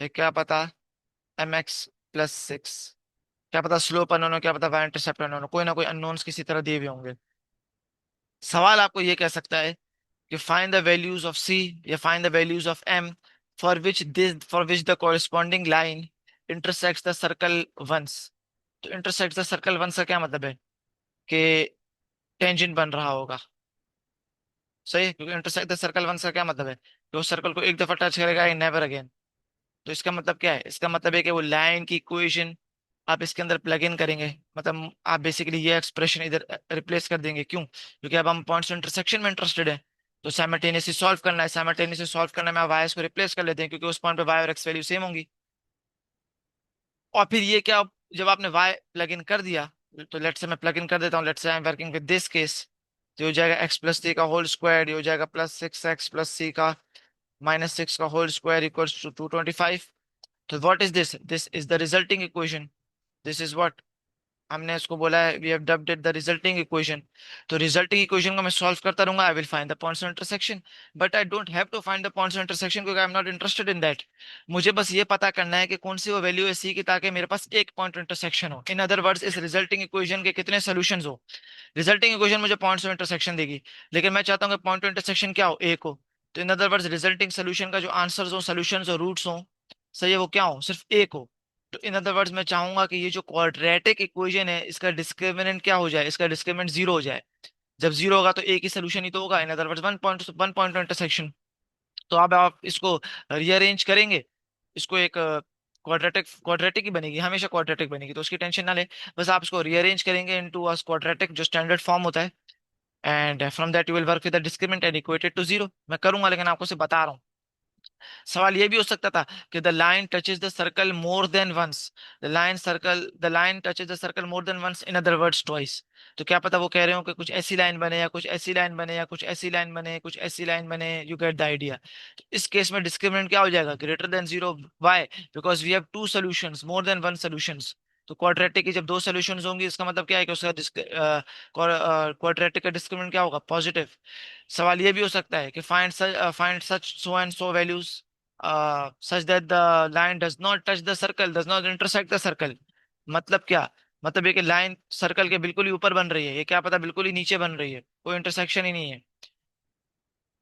क्या पता mx+6। क्या पता स्लोप अननोन हो, क्या पता वाई इंटरसेप्ट अननोन हो, कोई ना कोई अननोन्स किसी तरह दिए हुए होंगे। सवाल आपको ये कह सकता है कि find the values of c या find the values of m for which the corresponding line intersects the circle once. तो इंटरसेक्ट्स द सर्कल वंस का क्या मतलब है? कि टेंजेंट बन रहा होगा। सही है, क्योंकि इंटरसेक्ट द सर्कल वंस का क्या मतलब है कि वो सर्कल को एक दफा टच करेगा, नेवर अगेन। तो इसका मतलब क्या है? इसका मतलब है कि वो लाइन की इक्वेशन आप इसके अंदर प्लग इन करेंगे, मतलब आप बेसिकली ये एक्सप्रेशन इधर रिप्लेस कर देंगे। क्यों? क्योंकि अब हम पॉइंट्स इंटरसेक्शन में इंटरेस्टेड है, तो साइमल्टेनियसली सॉल्व करना है। साइमल्टेनियसली सॉल्व करने में आप वायर्स को रिप्लेस कर लेते हैं, क्योंकि उस पॉइंट पे वाई और एक्स वैल्यू सेम होंगी। और फिर ये क्या, जब आपने वाई प्लग इन कर दिया, तो लेट्स से मैं प्लग इन कर देता हूँ, let's say I am working with this case. तो ये हो जाएगा x+3 का होल स्क्वायर, ये हो जाएगा +6x+c का -6 का होल स्क्वायर इक्वल्स टू 225। तो what is this? This is the resulting equation. This is what हमने इसको बोला है, we have dubbed it the resulting equation. तो रिजल्टिंग इक्वेशन को मैं सॉल्व करता रहूंगा, I will find the points of intersection. But I don't have to find the points of intersection, क्योंकि I am not interested in that. मुझे बस ये पता करना है कि कौन सी वो वैल्यू है सी की, ताकि मेरे पास एक पॉइंट इंटरसेक्शन हो। इन अदर वर्ड्स, इस रिजल्टिंग इक्वेशन के कितने सोल्यूशंस हो। रिजल्टिंग इक्वेशन मुझे पॉइंट्स ऑफ इंटरसेक्शन देगी, लेकिन मैं चाहता हूँ कि पॉइंट ऑफ इंटरसेक्शन क्या हो? एक हो। तो in other words, resulting solution का जो आंसर्स हो, सोल्यूशंस हो, रूट्स हो, सही है, वो क्या हो? सिर्फ एक हो। तो इन अदर वर्ड्स, मैं चाहूंगा कि ये जो क्वाड्रेटिक इक्वेशन है, इसका डिस्क्रिमिनेंट क्या हो जाए? इसका डिस्क्रिमिनेंट जीरो हो जाए। जब जीरो होगा तो एक ही सोल्यूशन ही तो होगा, इन other words one point intersection. तो अब आप इसको रीअरेंज करेंगे, इसको एक क्वाड्रेटिक क्वाड्रेटिक ही बनेगी, हमेशा क्वाड्रेटिक बनेगी, तो उसकी टेंशन ना ले। बस आप इसको रीअरेंज करेंगे इनटू अ क्वाड्रेटिक, जो स्टैंडर्ड फॉर्म होता है, and from that you will work with the discriminant and equate it to zero. मैं करूंगा, लेकिन आपको सिर्फ बता रहा हूँ। सवाल ये भी हो सकता था कि the line touches the circle more than once. The line touches the circle more than once, in other words twice. तो क्या पता वो कह रहे हो कि कुछ ऐसी लाइन बने, या कुछ ऐसी लाइन बने, या कुछ ऐसी लाइन बने, कुछ ऐसी लाइन बने, यू गेट द आइडिया। तो इस केस में डिस्क्रिमिनेंट क्या हो जाएगा? Greater than zero. Why? Because we have two solutions, more than one solutions. तो क्वाड्रेटिक की जब दो सॉल्यूशंस होंगी, इसका मतलब क्या है कि उसका क्वाड्रेटिक का डिस्क्रिमिनेंट क्या होगा? पॉजिटिव। सवाल ये भी हो सकता है कि find such so and so values such that the line does not touch the circle, does not intersect the circle। मतलब क्या? मतलब ये कि लाइन सर्कल के बिल्कुल ही ऊपर बन रही है, ये क्या पता बिल्कुल ही नीचे बन रही है, कोई इंटरसेक्शन ही नहीं है।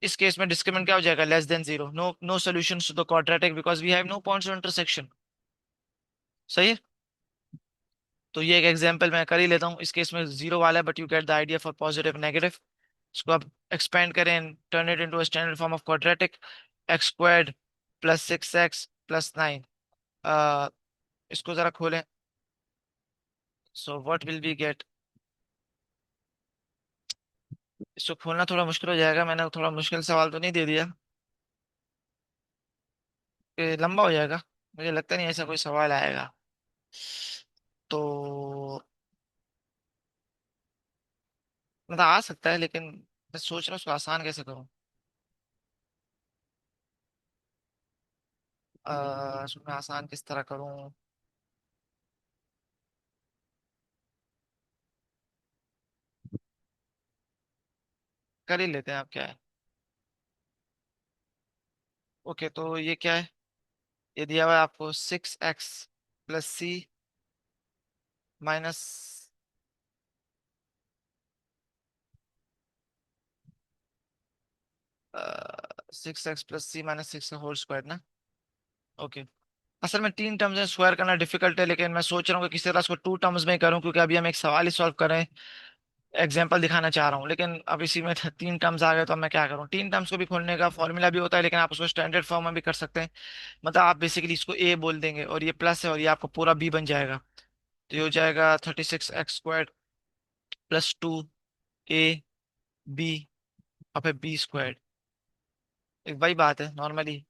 इस केस में डिस्क्रिमिनेंट क्या हो जाएगा? Less than zero. No no solution to the quadratic, because we have no points of intersection. सही है? तो ये एक एग्जांपल मैं कर ही लेता हूँ। इस केस में जीरो वाला है, but you get the idea for positive negative. इसको आप एक्सपेंड करें, turn it into a standard form of quadratic. x² plus 6x+9। इसको जरा खोलें। So what will be get. इसको खोलना थोड़ा मुश्किल हो जाएगा, मैंने थोड़ा मुश्किल सवाल तो नहीं दे दिया। ये लंबा हो जाएगा। मुझे लगता नहीं ऐसा कोई सवाल आएगा। तो मतलब आ सकता है, लेकिन मैं सोच रहा हूँ उसको आसान कैसे करूँ। उसमें आसान किस तरह करूँ। कर ही लेते हैं, आप क्या है। ओके, तो ये क्या है। ये दिया हुआ है आपको 6x+c माइनस 6x+c-6 का होल स्क्वायर ना। ओके। असल में 3 टर्म्स में स्क्वायर करना डिफिकल्ट है, लेकिन मैं सोच रहा हूँ कि किसी तरह इसको 2 टर्म्स में ही करूँ, क्योंकि अभी हम एक सवाल ही सॉल्व कर रहे हैं। एग्जाम्पल दिखाना चाह रहा हूँ, लेकिन अब इसी में 3 टर्म्स आ गए तो अब मैं क्या करूँ। 3 टर्म्स को भी खोलने का फॉर्मूला भी होता है, लेकिन आप उसको स्टैंडर्ड फॉर्म में भी कर सकते हैं। मतलब आप बेसिकली इसको ए बोल देंगे और ये प्लस है और ये आपको पूरा बी बन जाएगा। तो ये हो जाएगा 36x² + 2 a b और फिर b²। एक वही बात है नॉर्मली।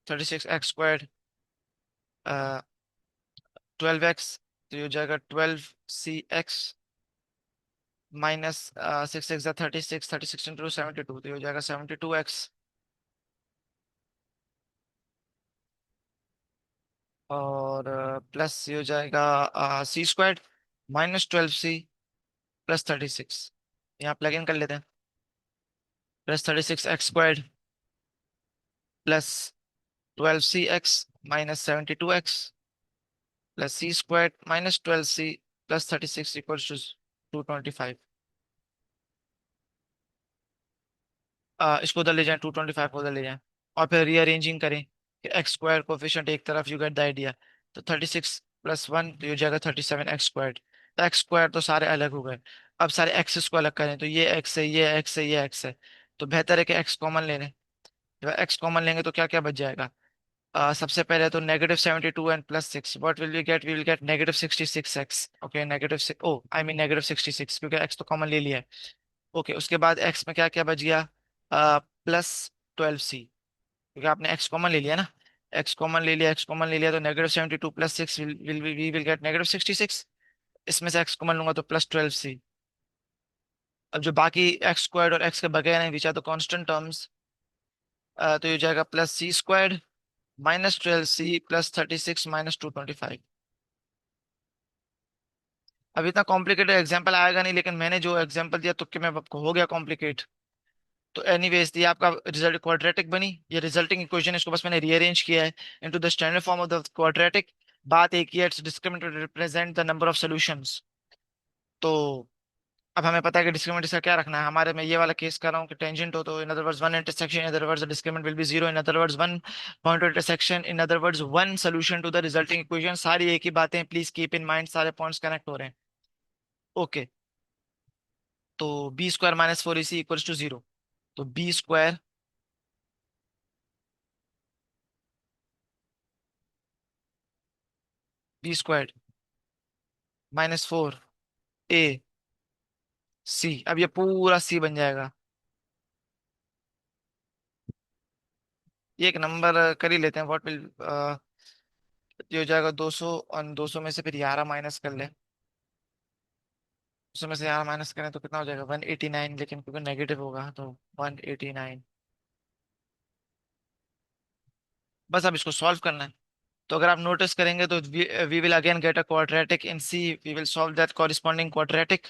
36x² 12x। तो ये हो जाएगा 12cx माइनस 6 6 36, 36 × 72, तो ये हो जाएगा 72x। और प्लस ये हो जाएगा c² - 12c + 36। यहाँ प्लग इन कर लेते हैं। +36x² +12cx - 72x +c² - 12c + 36 = 225। इसको उधर ले जाएं, 225 को उधर ले जाएं। और फिर रीअरेंजिंग करें कि x² कोफिशिएंट एक तरफ, यू गेट द आइडिया। तो 36 + 1 तो ये हो जाएगा 37x²। तो x² तो सारे अलग हो गए। अब सारे एक्सेस को अलग करें, तो ये x है, ये x है, ये x है। तो बेहतर है कि x कॉमन ले लें। जब x कॉमन लेंगे तो क्या क्या बच जाएगा। सबसे पहले तो -72 and +6, what will we get. We will get -66x। Okay, -6 क्योंकि x तो कॉमन ले लिया है। ओके, उसके बाद x में क्या क्या बच गया। +12c, क्योंकि आपने x कॉमन ले लिया ना। x कॉमन ले लिया, x कॉमन ले लिया, तो -72 + 6 वी विल गेट -66। इसमें से x कॉमन लूंगा तो +12c। अब जो बाकी x² और x के बगैर हैं, which are the constant terms, तो ये हो जाएगा +c² -12c +36 -225। अब इतना कॉम्प्लिकेटेड एग्जांपल आएगा नहीं, लेकिन मैंने जो एग्जांपल दिया तुक्के में आपको हो गया कॉम्प्लिकेट। तो एनीवेज ये आपका रिजल्ट क्वाड्रेटिक बनी। ये रिजल्टिंग इक्वेशन, इसको बस मैंने रीअरेंज किया है into the standard form of the quadratic. बात एक ही है, it's discriminant to represent the number of solutions. तो अब हमें पता है कि डिस्क्रिमिनेंट इसका क्या रखना है। हमारे मैं ये वाला केस कर रहा हूँ कि टेंजेंट हो, तो in other words one intersection, in other words the discriminant will be zero, in other words one point of intersection, in other words one solution to the resulting equation. सारी एक ही बातें, प्लीज कीप इन माइंड, सारे points connect हो रहे हैं। Okay. तो b² - 4ac = 0। तो b² - 4ac। अब ये पूरा सी बन जाएगा। ये एक नंबर कर ही लेते हैं, व्हाट विल। ये हो जाएगा 200, और 200 में से फिर 11 माइनस कर ले। 200 में से 11 माइनस करें तो कितना हो जाएगा, 189, लेकिन क्योंकि नेगेटिव होगा तो 189। बस अब इसको सॉल्व करना है। तो अगर आप नोटिस करेंगे तो we will again get a quadratic in c, we will solve that corresponding quadratic.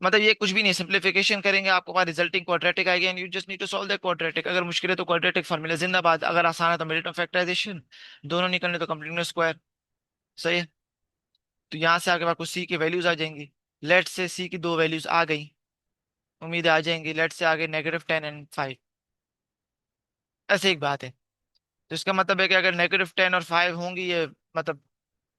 मतलब ये कुछ भी नहीं, सिंप्लीफिकेशन करेंगे आपको पास रिजल्टिंग क्वाड्रेटिक आएगा, and you just need to solve the quadratic. अगर मुश्किल है तो क्वाड्रेटिक फार्मूला जिंदाबाद, अगर आसान है तो मेरिट ऑफ फैक्टराइजेशन। दोनों नहीं करने तो कंप्लीट स्क्वायर। सही है। तो यहाँ से आगे आपको सी की वैल्यूज आ जाएंगी। लेट से सी की 2 वैल्यूज आ गई, उम्मीद है आ जाएंगी। लेट से आगे -10 एंड 5। ऐसे एक बात है। तो इसका मतलब है कि अगर -10 और 5 होंगी ये, मतलब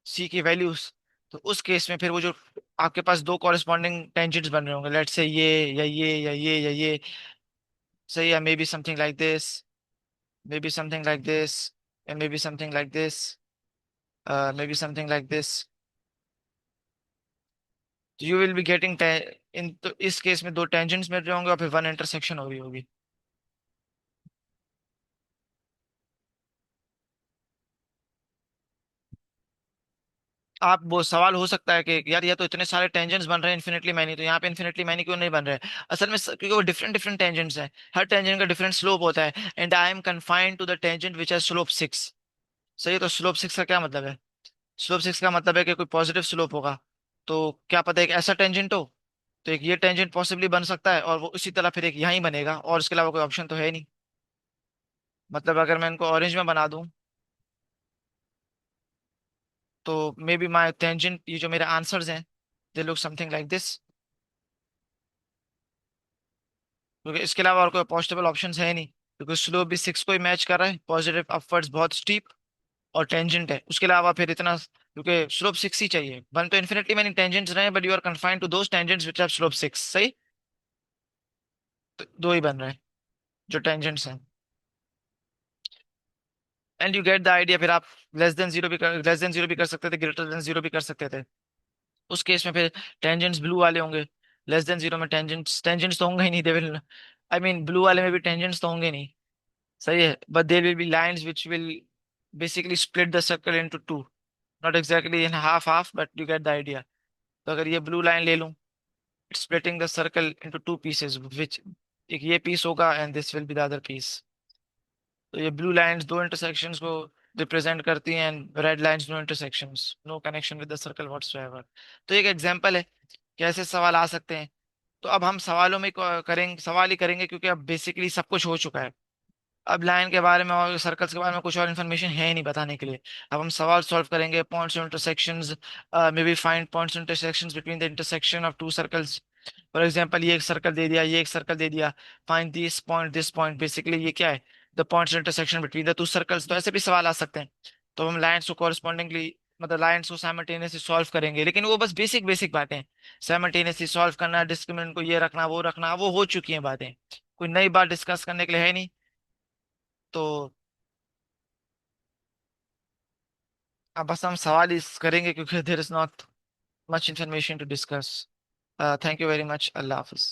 सी की वैल्यूज, तो उस केस में फिर वो जो आपके पास दो कॉरेस्पॉन्डिंग टेंजेंट्स बन रहे होंगे, लेट से ये या ये या ये या ये। सही है, may be something like this. maybe something like this, and maybe something like this, maybe something like this. तो you will be getting in, तो इस केस में दो टेंजेंट्स मिल रहे होंगे और फिर वन इंटरसेक्शन हो रही होगी। आप वो सवाल हो सकता है कि यार ये तो इतने सारे टेंजेंट्स बन रहे हैं इन्फिनिटली मैनी, तो यहाँ पे इन्फिनिटली मैनी क्यों नहीं बन रहे? असल में क्योंकि वो डिफरेंट डिफरेंट टेंजेंट्स हैं, हर टेंजेंट का डिफरेंट स्लोप होता है, and I am confined to the tangent which has slope 6। सही है, तो स्लोप 6 का क्या मतलब है? स्लोप 6 का मतलब है कि कोई पॉजिटिव स्लोप होगा। तो क्या पता एक ऐसा टेंजेंट हो, तो एक ये टेंजेंट पॉसिबली बन सकता है, और वो इसी तरह फिर एक यहाँ ही बनेगा, और इसके अलावा कोई ऑप्शन तो है नहीं। मतलब अगर मैं इनको ऑरेंज में बना दूं, तो मे बी माई टेंजेंट, ये जो मेरे आंसर्स हैं, they look something like this. क्योंकि इसके अलावा और कोई पॉसिबल ऑप्शन है नहीं, क्योंकि स्लोप भी 6 को ही मैच कर रहा है, पॉजिटिव अपवर्ड्स बहुत स्टीप, और टेंजेंट है उसके अलावा फिर इतना, क्योंकि स्लोप 6 ही चाहिए। बन तो इन्फिनिटली मैनी टेंजेंट्स रहे, but you are confined to those tangents which have slope 6। सही, तो दो ही बन रहे हैं जो टेंजेंट्स हैं। And you get the idea. फिर आप लेस देन जीरो भी कर सकते थे, ग्रेटर देन जीरो भी कर सकते थे। उस केस में फिर टेंजेंट्स ब्लू वाले होंगे। लेस देन जीरो में टेंजेंट्स टेंजेंट्स तो होंगे ही नहीं, they will, I mean blue वाले में भी टेंजेंट्स तो होंगे नहीं। सही है, but there will be lines which will basically split the circle into two, not exactly in half half, but you get the idea. तो अगर ये ब्लू लाइन ले लूं, it's splitting the circle into two pieces, which एक ये piece होगा and this will be the other piece. तो ये ब्लू लाइंस दो इंटरसेक्शंस को रिप्रेजेंट करती हैं, and red lines no intersections, no connection with the circle whatsoever. तो एक एग्जांपल है कैसे सवाल आ सकते हैं। तो अब हम सवालों में करेंगे, सवाल ही करेंगे, क्योंकि अब बेसिकली सब कुछ हो चुका है। अब लाइन के बारे में और सर्कल्स के बारे में कुछ और इन्फॉर्मेशन है ही नहीं बताने के लिए। अब हम सवाल सॉल्व करेंगे, पॉइंट्स और intersections, may be find points intersections between the intersection of to circles. For example ये एक सर्कल दे दिया, ये एक सर्कल दे दिया, फाइंड दिस पॉइंट, बेसिकली ये क्या है? The points intersection between the two circles. तो ऐसे भी सवाल आ सकते हैं। तो हम लाइंस को कॉरस्पॉन्डिंगली, मतलब लाइंस को साइमल्टेनियसली सॉल्व करेंगे, लेकिन वो बस बेसिक बेसिक बातें। साइमल्टेनियसली सॉल्व करना, डिस्क्रिमिनेंट को ये रखना वो हो चुकी हैं बातें। कोई नई बात डिस्कस करने के लिए है नहीं। तो अब बस हम सवाल ही करेंगे, क्योंकि there is not much information to discuss. Thank you very much. अल्लाह हाफिज।